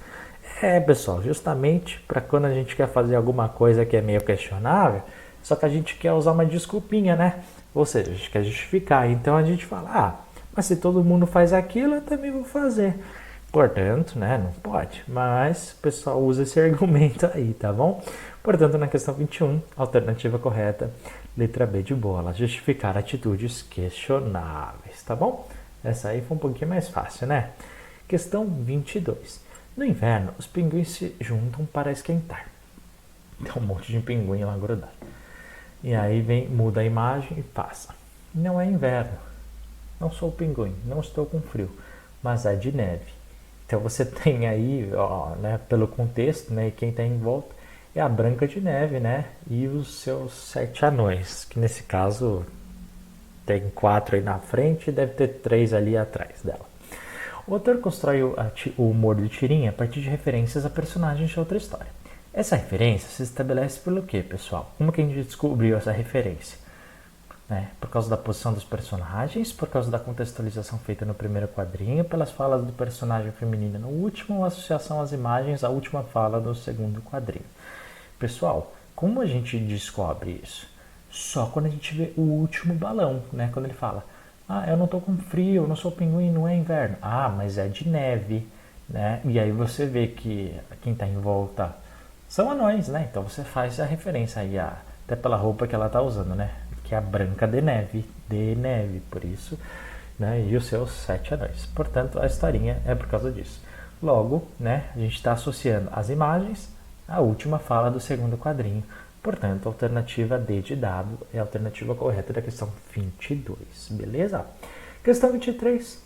Pessoal, justamente para quando a gente quer fazer alguma coisa que é meio questionável, só que a gente quer usar uma desculpinha, né? Ou seja, a gente quer justificar. Então a gente fala, mas se todo mundo faz aquilo, eu também vou fazer. Portanto, né, não pode. Mas o pessoal usa esse argumento aí, tá bom? Portanto, na questão 21, alternativa correta, letra B de bola, justificar atitudes questionáveis, tá bom? Essa aí foi um pouquinho mais fácil, né? Questão 22. No inverno, os pinguins se juntam para esquentar. Tem um monte de pinguim lá grudado. E aí muda a imagem e passa. Não é inverno. Não sou pinguim, não estou com frio, mas é de neve. Então você tem aí, né, pelo contexto, né, e quem está em volta é a Branca de Neve, né, e os seus 7 anões, que nesse caso tem 4 aí na frente e deve ter 3 ali atrás dela. O autor constrói o humor de tirinha a partir de referências a personagens de outra história. Essa referência se estabelece pelo quê, pessoal? Como que a gente descobriu essa referência? Por causa da posição dos personagens, por causa da contextualização feita no primeiro quadrinho, pelas falas do personagem feminino no último, ou associação às imagens à última fala do segundo quadrinho. Pessoal, como a gente descobre isso? Só quando a gente vê o último balão, né? Quando ele fala, eu não tô com frio, eu não sou pinguim, não é inverno. Mas é de neve, né? E aí você vê que quem está em volta são anões, né? Então você faz a referência aí, até pela roupa que ela está usando, né? Que é a Branca de Neve, por isso, né? E os seus 7 anões. Portanto, a historinha é por causa disso. Logo, né? A gente está associando as imagens à última fala do segundo quadrinho. Portanto, a alternativa D de dado é a alternativa correta da questão 22, beleza? Questão 23.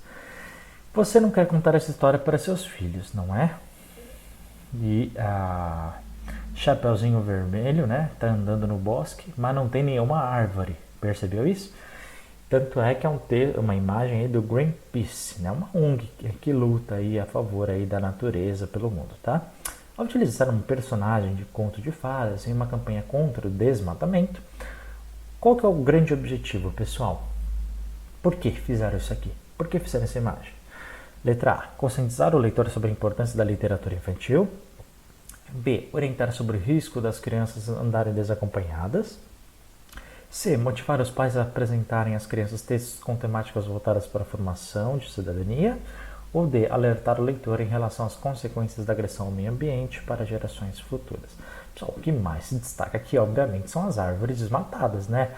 Você não quer contar essa história para seus filhos, não é? E a Chapeuzinho Vermelho, né? Tá andando no bosque, mas não tem nenhuma árvore. Percebeu isso? Tanto é que é uma imagem aí do Greenpeace, né? Uma ONG que luta aí a favor aí da natureza pelo mundo, tá? Ao utilizar um personagem de conto de fadas em uma campanha contra o desmatamento, qual que é o grande objetivo, pessoal? Por que fizeram isso aqui? Por que fizeram essa imagem? Letra A. Conscientizar o leitor sobre a importância da literatura infantil. B. Orientar sobre o risco das crianças andarem desacompanhadas. C. Motivar os pais a apresentarem às crianças textos com temáticas voltadas para a formação de cidadania. Ou D. Alertar o leitor em relação às consequências da agressão ao meio ambiente para gerações futuras. Pessoal, o que mais se destaca aqui, obviamente, são as árvores desmatadas, né?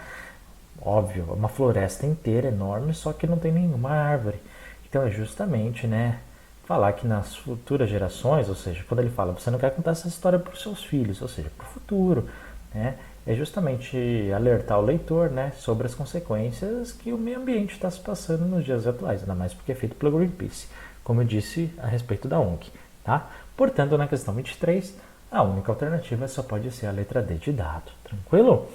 Óbvio, uma floresta inteira, enorme, só que não tem nenhuma árvore. Então é justamente, né, falar que nas futuras gerações, ou seja, quando ele fala, você não quer contar essa história para os seus filhos, ou seja, para o futuro, né, é justamente alertar o leitor, né, sobre as consequências que o meio ambiente está se passando nos dias atuais, ainda mais porque é feito pelo Greenpeace, como eu disse a respeito da ONG, tá? Portanto, na questão 23, a única alternativa só pode ser a letra D de dado, tranquilo?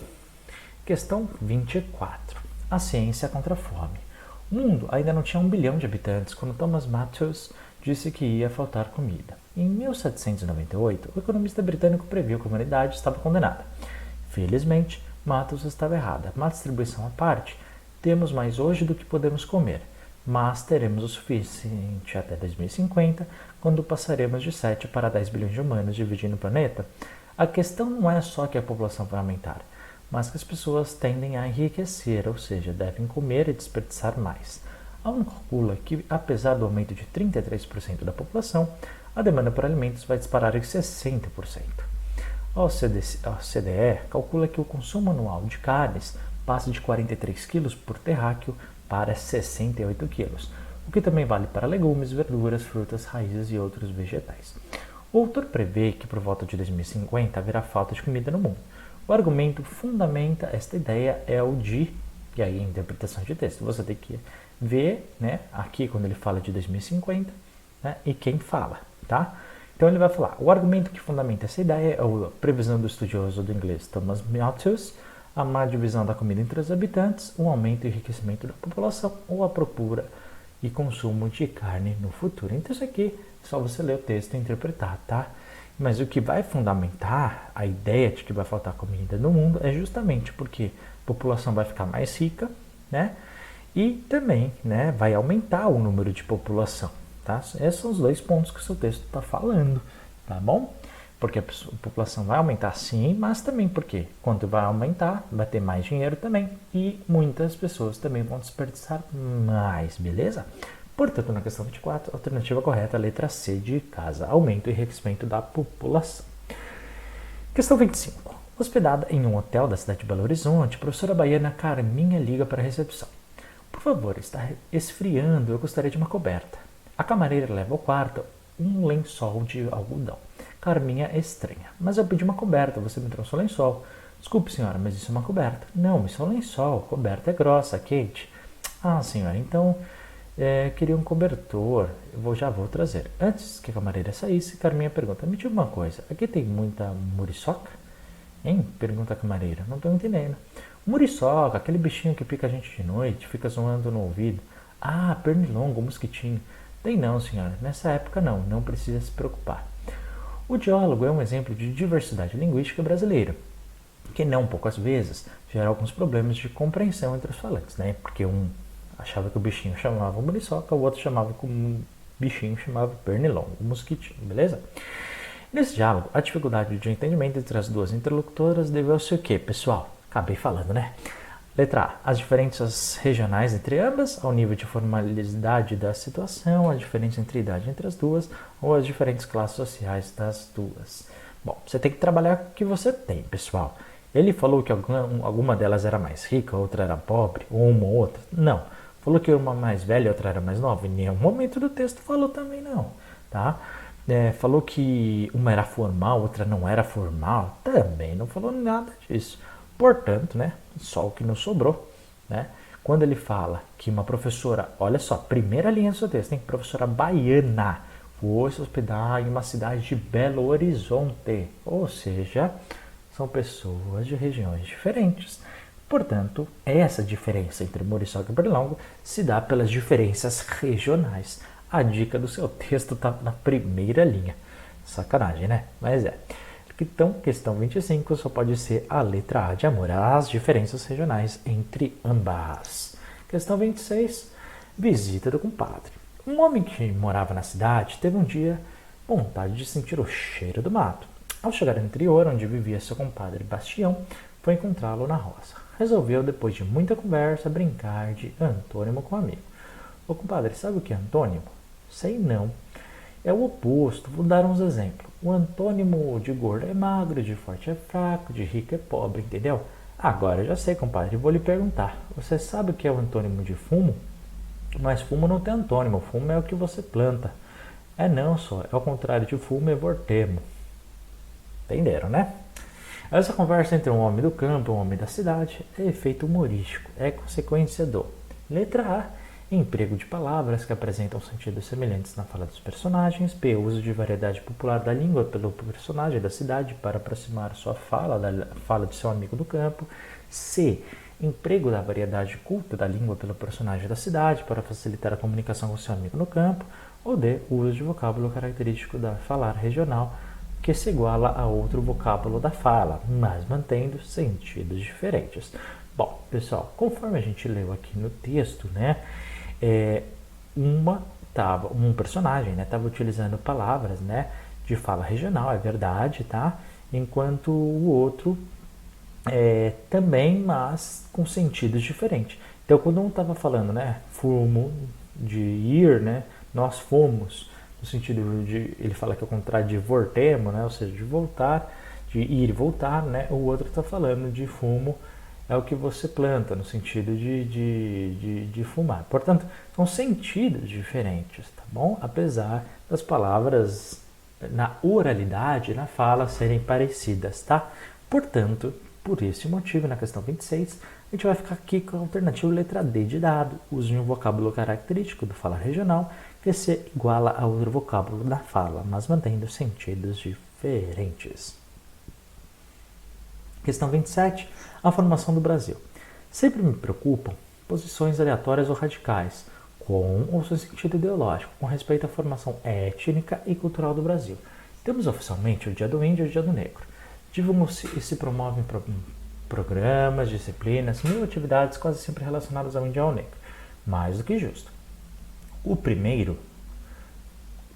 Questão 24. A ciência contra a fome. O mundo ainda não tinha 1 bilhão de habitantes quando Thomas Malthus disse que ia faltar comida. Em 1798, o economista britânico previu que a humanidade estava condenada. Felizmente, Malthus estava errada. Uma distribuição à parte, temos mais hoje do que podemos comer, mas teremos o suficiente até 2050, quando passaremos de 7 para 10 bilhões de humanos dividindo o planeta. A questão não é só que a população vai aumentar, mas que as pessoas tendem a enriquecer, ou seja, devem comer e desperdiçar mais. A ONU calcula que, apesar do aumento de 33% da população, a demanda por alimentos vai disparar em 60%. A OCDE calcula que o consumo anual de carnes passa de 43 kg por terráqueo para 68 kg, o que também vale para legumes, verduras, frutas, raízes e outros vegetais. O autor prevê que por volta de 2050 haverá falta de comida no mundo. O argumento fundamenta esta ideia é o de, e aí a interpretação de texto, você tem que ver, né, aqui quando ele fala de 2050, né, e quem fala, tá? Então ele vai falar, o argumento que fundamenta essa ideia é a previsão do estudioso do inglês Thomas Malthus a má divisão da comida entre os habitantes, o aumento e enriquecimento da população ou a procura e consumo de carne no futuro. Então isso aqui é só você ler o texto e interpretar, tá? Mas o que vai fundamentar a ideia de que vai faltar comida no mundo é justamente porque a população vai ficar mais rica, né? E também, né, vai aumentar o número de população, tá? Esses são os dois pontos que o seu texto está falando, tá bom? Porque a população vai aumentar sim, mas também porque quando vai aumentar, vai ter mais dinheiro também e muitas pessoas também vão desperdiçar mais, beleza? Portanto, na questão 24, a alternativa correta é a letra C de casa, aumento e enriquecimento da população. Questão 25. Hospedada em um hotel da cidade de Belo Horizonte, a professora baiana Carminha liga para a recepção. Por favor, está esfriando, eu gostaria de uma coberta. A camareira leva ao quarto um lençol de algodão. Carminha é estranha. Mas eu pedi uma coberta, você me trouxe um lençol. Desculpe, senhora, mas isso é uma coberta. Não, isso é um lençol, coberta é grossa, Kate. Ah, senhora, então queria um cobertor. Já vou trazer. Antes que a camareira saísse, Carminha pergunta, me diga uma coisa, aqui tem muita muriçoca? Hein? Pergunta a camareira. Não estou entendendo. Muriçoca, aquele bichinho que pica a gente de noite, fica zoando no ouvido. Ah, pernilongo, mosquitinho. Tem não, senhora. Nessa época não precisa se preocupar. O diálogo é um exemplo de diversidade linguística brasileira, que não poucas vezes gera alguns problemas de compreensão entre os falantes, né? Porque um achava que o bichinho chamava muriçoca, o outro chamava que o bichinho chamava pernilongo, mosquitinho, beleza? Nesse diálogo, a dificuldade de entendimento entre as duas interlocutoras deveu-se ao quê, pessoal? Acabei falando, né? Letra A. As diferenças regionais entre ambas, ao nível de formalidade da situação, a diferença entre idade entre as duas, ou as diferentes classes sociais das duas. Bom, você tem que trabalhar com o que você tem, pessoal. Ele falou que alguma delas era mais rica, outra era pobre, ou uma ou outra. Não. Falou que uma mais velha e outra era mais nova. Em nenhum momento do texto falou também não, tá? Falou que uma era formal, outra não era formal. Também não falou nada disso. Portanto, né, só o que nos sobrou, né? Quando ele fala que uma professora, olha só, primeira linha do seu texto, hein? Professora baiana foi se hospedar em uma cidade de Belo Horizonte, ou seja, são pessoas de regiões diferentes. Portanto, essa diferença entre Muriçoca e Pernilongo se dá pelas diferenças regionais. A dica do seu texto está na primeira linha. Sacanagem, né? Mas é. Então, questão 25 só pode ser a letra A de amor às diferenças regionais entre ambas. Questão 26, visita do compadre. Um homem que morava na cidade teve um dia vontade de sentir o cheiro do mato. Ao chegar no interior, onde vivia seu compadre Bastião, foi encontrá-lo na roça. Resolveu, depois de muita conversa, brincar de antônimo com o amigo. Ô compadre, sabe o que é antônimo? Sei não. É o oposto. Vou dar uns exemplos. O antônimo de gordo é magro, de forte é fraco, de rico é pobre, entendeu? Agora eu já sei, compadre. Vou lhe perguntar. Você sabe o que é o antônimo de fumo? Mas fumo não tem antônimo. Fumo é o que você planta. É não, só. É ao contrário de fumo, é vortemo. Entenderam, né? Essa conversa entre um homem do campo e um homem da cidade é efeito humorístico. É consequência do letra A. Emprego de palavras que apresentam sentidos semelhantes na fala dos personagens. B. Uso de variedade popular da língua pelo personagem da cidade para aproximar sua fala da fala de seu amigo do campo. C. Emprego da variedade culta da língua pelo personagem da cidade para facilitar a comunicação com seu amigo no campo. Ou D. Uso de vocábulo característico da falar regional que se iguala a outro vocábulo da fala, mas mantendo sentidos diferentes. Bom, pessoal, conforme a gente leu aqui no texto, né? Um personagem, né, estava utilizando palavras, né, de fala regional, é verdade, tá? Enquanto o outro também, mas com sentidos diferentes. Então, quando um estava falando, né, fumo, de ir, né, nós fomos, no sentido de, ele fala que é o contrário de vortemo, né, ou seja, de voltar, de ir e voltar, né, o outro está falando de fumo, é o que você planta, no sentido de fumar. Portanto, são sentidos diferentes, tá bom? Apesar das palavras na oralidade, na fala, serem parecidas, tá? Portanto, por esse motivo, na questão 26, a gente vai ficar aqui com a alternativa letra D de dado. Use um vocábulo característico do falar regional que se iguala a outro vocábulo da fala, mas mantendo sentidos diferentes. Questão 27. A formação do Brasil. Sempre me preocupam posições aleatórias ou radicais, com ou sem sentido ideológico, com respeito à formação étnica e cultural do Brasil. Temos oficialmente o Dia do Índio e o Dia do Negro. Divulgam-se e se promovem programas, disciplinas, mil atividades quase sempre relacionadas ao índio e ao negro. Mais do que justo. O primeiro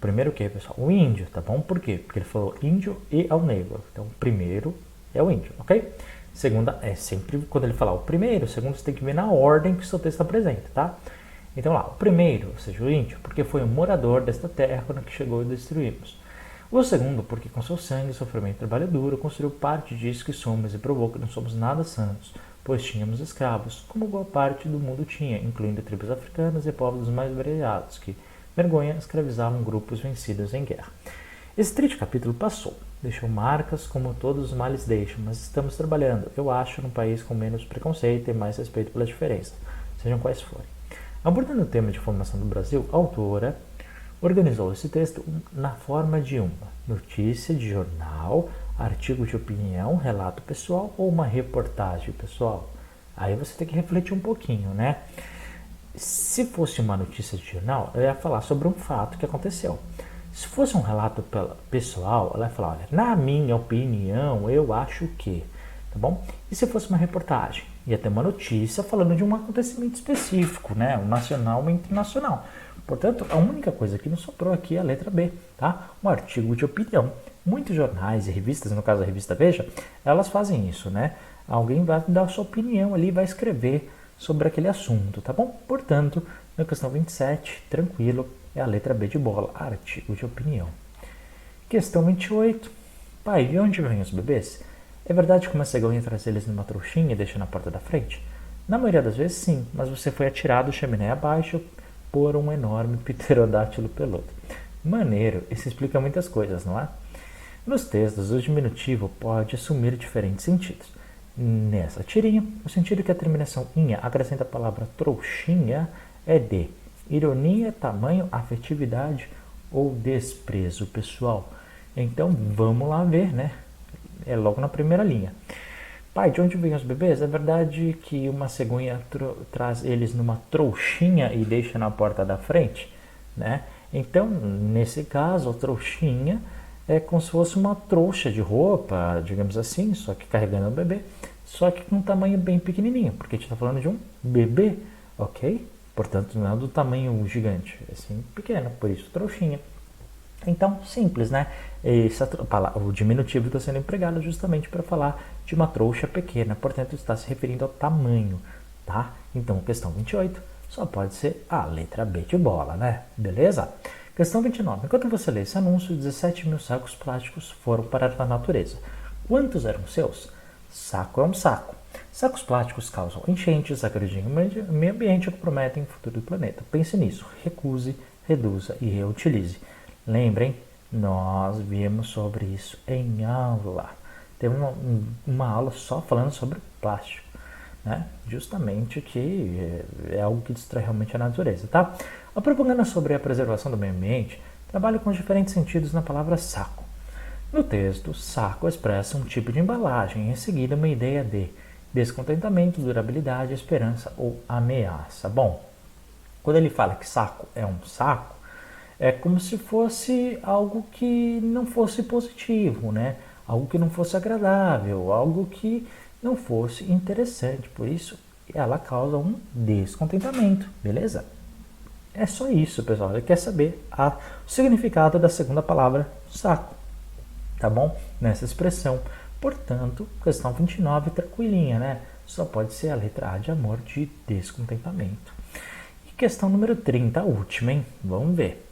o que, pessoal? O índio, tá bom? Por quê? Porque ele falou índio e ao negro. Então, o primeiro é o índio, ok? Segunda é sempre, quando ele falar o primeiro, o segundo você tem que ver na ordem que o seu texto apresenta, tá? Então lá, o primeiro, ou seja, o índio, porque foi um morador desta terra quando que chegou e destruímos. O segundo, porque com seu sangue, sofrimento e trabalho duro, construiu parte disso que somos e provou que não somos nada santos, pois tínhamos escravos, como boa parte do mundo tinha, incluindo tribos africanas e povos mais variados, que, vergonha, escravizavam grupos vencidos em guerra. Esse triste capítulo passou, deixou marcas como todos os males deixam, mas estamos trabalhando, eu acho, num país com menos preconceito e mais respeito pela diferença, sejam quais forem. Abordando o tema de formação do Brasil, a autora organizou esse texto na forma de uma notícia de jornal, artigo de opinião, relato pessoal ou uma reportagem pessoal. Aí você tem que refletir um pouquinho, né? Se fosse uma notícia de jornal, ela ia falar sobre um fato que aconteceu. Se fosse um relato pessoal, ela ia falar, olha, na minha opinião, eu acho que, tá bom? E se fosse uma reportagem? Ia ter uma notícia falando de um acontecimento específico, né? Um nacional ou internacional. Portanto, a única coisa que nos sobrou aqui é a letra B, tá? Um artigo de opinião. Muitos jornais e revistas, no caso a revista Veja, elas fazem isso, né? Alguém vai dar a sua opinião ali, vai escrever sobre aquele assunto, tá bom? Portanto, na questão 27, tranquilo, é a letra B de bola, artigo de opinião. Questão 28. Pai, de onde vêm os bebês? É verdade que uma cegonha traz eles numa trouxinha e deixa na porta da frente? Na maioria das vezes sim, mas você foi atirado chaminé abaixo por um enorme pterodátilo peludo. Maneiro, isso explica muitas coisas, não é? Nos textos, o diminutivo pode assumir diferentes sentidos. Nessa tirinha, o sentido que a terminação inha acrescenta a palavra trouxinha é de ironia, tamanho, afetividade ou desprezo pessoal. Então, vamos lá ver, né? É logo na primeira linha. Pai, de onde vêm os bebês? É verdade que uma cegonha traz eles numa trouxinha e deixa na porta da frente, né? Então, nesse caso, a trouxinha é como se fosse uma trouxa de roupa, digamos assim, só que carregando o bebê, só que com um tamanho bem pequenininho, porque a gente está falando de um bebê, ok? Portanto, não é do tamanho gigante, é assim pequeno, por isso trouxinha. Então, simples, né? O diminutivo está sendo empregado justamente para falar de uma trouxa pequena, portanto, está se referindo ao tamanho, tá? Então, questão 28 só pode ser a letra B de bola, né? Beleza? Questão 29. Enquanto você lê esse anúncio, 17 mil sacos plásticos foram parar na natureza. Quantos eram seus? Saco é um saco. Sacos plásticos causam enchentes, agredem o meio ambiente e comprometem o futuro do planeta. Pense nisso. Recuse, reduza e reutilize. Lembrem, nós vimos sobre isso em aula. Tem uma aula só falando sobre plástico, né? Justamente que é algo que destrói realmente a natureza, tá? A propaganda sobre a preservação do meio ambiente trabalha com diferentes sentidos na palavra saco. No texto, saco expressa um tipo de embalagem, em seguida uma ideia de descontentamento, durabilidade, esperança ou ameaça. Bom, quando ele fala que saco é um saco, é como se fosse algo que não fosse positivo, né? Algo que não fosse agradável, algo que não fosse interessante. Por isso, ela causa um descontentamento, beleza? É só isso, pessoal. Ele quer saber o significado da segunda palavra, saco, tá bom? Nessa expressão. Portanto, questão 29, tranquilinha, né? Só pode ser a letra A de amor, de descontentamento. E questão número 30, a última, hein? Vamos ver.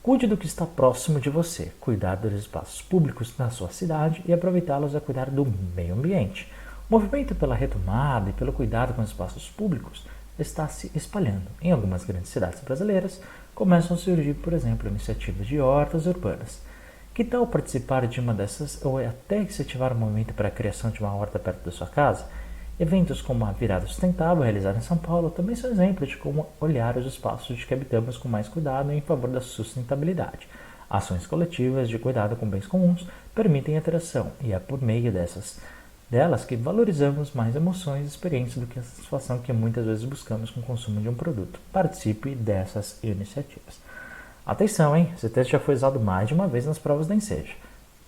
Cuide do que está próximo de você, cuidar dos espaços públicos na sua cidade e aproveitá-los a cuidar do meio ambiente. O movimento pela retomada e pelo cuidado com os espaços públicos está se espalhando. Em algumas grandes cidades brasileiras, começam a surgir, por exemplo, iniciativas de hortas urbanas. Que tal participar de uma dessas ou até incentivar o movimento para a criação de uma horta perto da sua casa? Eventos como a Virada Sustentável, realizada em São Paulo, também são exemplos de como olhar os espaços de que habitamos com mais cuidado em favor da sustentabilidade. Ações coletivas de cuidado com bens comuns permitem a interação e é por meio delas que valorizamos mais emoções e experiências do que a satisfação que muitas vezes buscamos com o consumo de um produto. Participe dessas iniciativas. Atenção, hein? Esse texto já foi usado mais de uma vez nas provas da Enseja.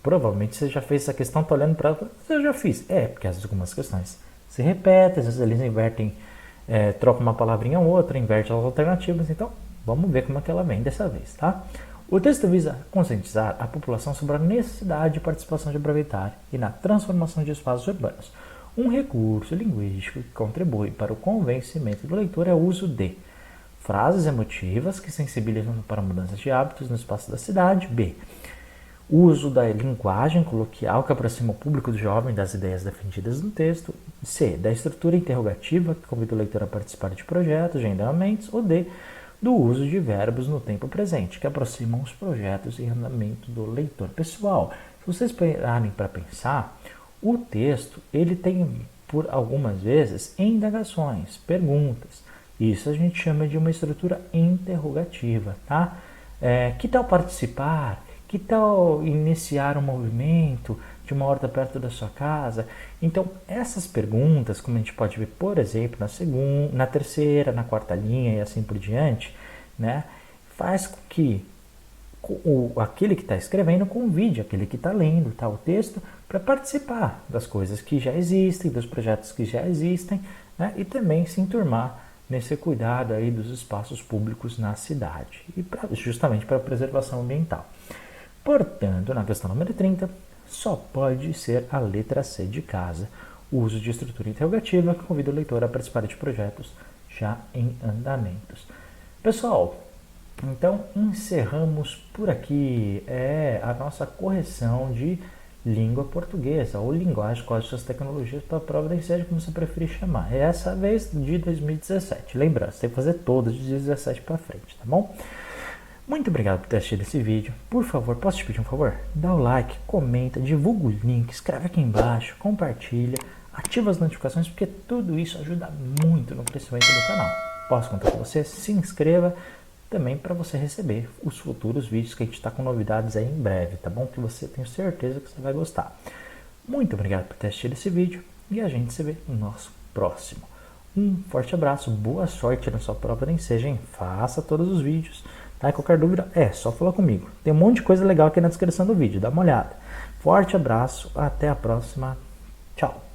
Provavelmente você já fez essa questão, está olhando para ela, eu já fiz. Porque algumas questões se repetem, às vezes eles invertem, trocam uma palavrinha ou outra, invertem as alternativas, então vamos ver como é que ela vem dessa vez, tá? O texto visa conscientizar a população sobre a necessidade de participação de aproveitar e na transformação de espaços urbanos. Um recurso linguístico que contribui para o convencimento do leitor é o uso de frases emotivas que sensibilizam para mudanças de hábitos no espaço da cidade. B. Uso da linguagem coloquial que aproxima o público do jovem das ideias defendidas no texto. C. Da estrutura interrogativa que convida o leitor a participar de projetos, de andamentos. Ou D. Do uso de verbos no tempo presente, que aproximam os projetos em andamento do leitor. Pessoal, se vocês pararem para pensar, o texto ele tem, por algumas vezes, indagações, perguntas. Isso a gente chama de uma estrutura interrogativa, tá? Que tal participar? Que tal iniciar um movimento de uma horta perto da sua casa? Então, essas perguntas, como a gente pode ver, por exemplo, na segunda, na terceira, na quarta linha e assim por diante, né, faz com que aquele que está escrevendo convide aquele que está lendo o texto para participar das coisas que já existem, dos projetos que já existem, né, e também se enturmar nesse cuidado aí dos espaços públicos na cidade, e justamente para a preservação ambiental. Portanto, na questão número 30, só pode ser a letra C de casa, o uso de estrutura interrogativa que convida o leitor a participar de projetos já em andamentos. Pessoal, então encerramos por aqui a nossa correção de língua portuguesa, ou linguagem, códigos e tecnologias para a prova da Enseja, como você preferir chamar. É essa vez de 2017. Lembrando, você tem que fazer todas de 2017 para frente, tá bom? Muito obrigado por ter assistido esse vídeo. Por favor, posso te pedir um favor? Dá o like, comenta, divulga o link, escreve aqui embaixo, compartilha, ativa as notificações, porque tudo isso ajuda muito no crescimento do canal. Posso contar com você? Se inscreva também para você receber os futuros vídeos que a gente está com novidades aí em breve, tá bom? Que você tenho certeza que você vai gostar. Muito obrigado por ter assistido esse vídeo e a gente se vê no nosso próximo. Um forte abraço, boa sorte na sua prova da Enseja, hein? Faça todos os vídeos. Tá? Qualquer dúvida, só falar comigo. Tem um monte de coisa legal aqui na descrição do vídeo, dá uma olhada. Forte abraço, até a próxima. Tchau.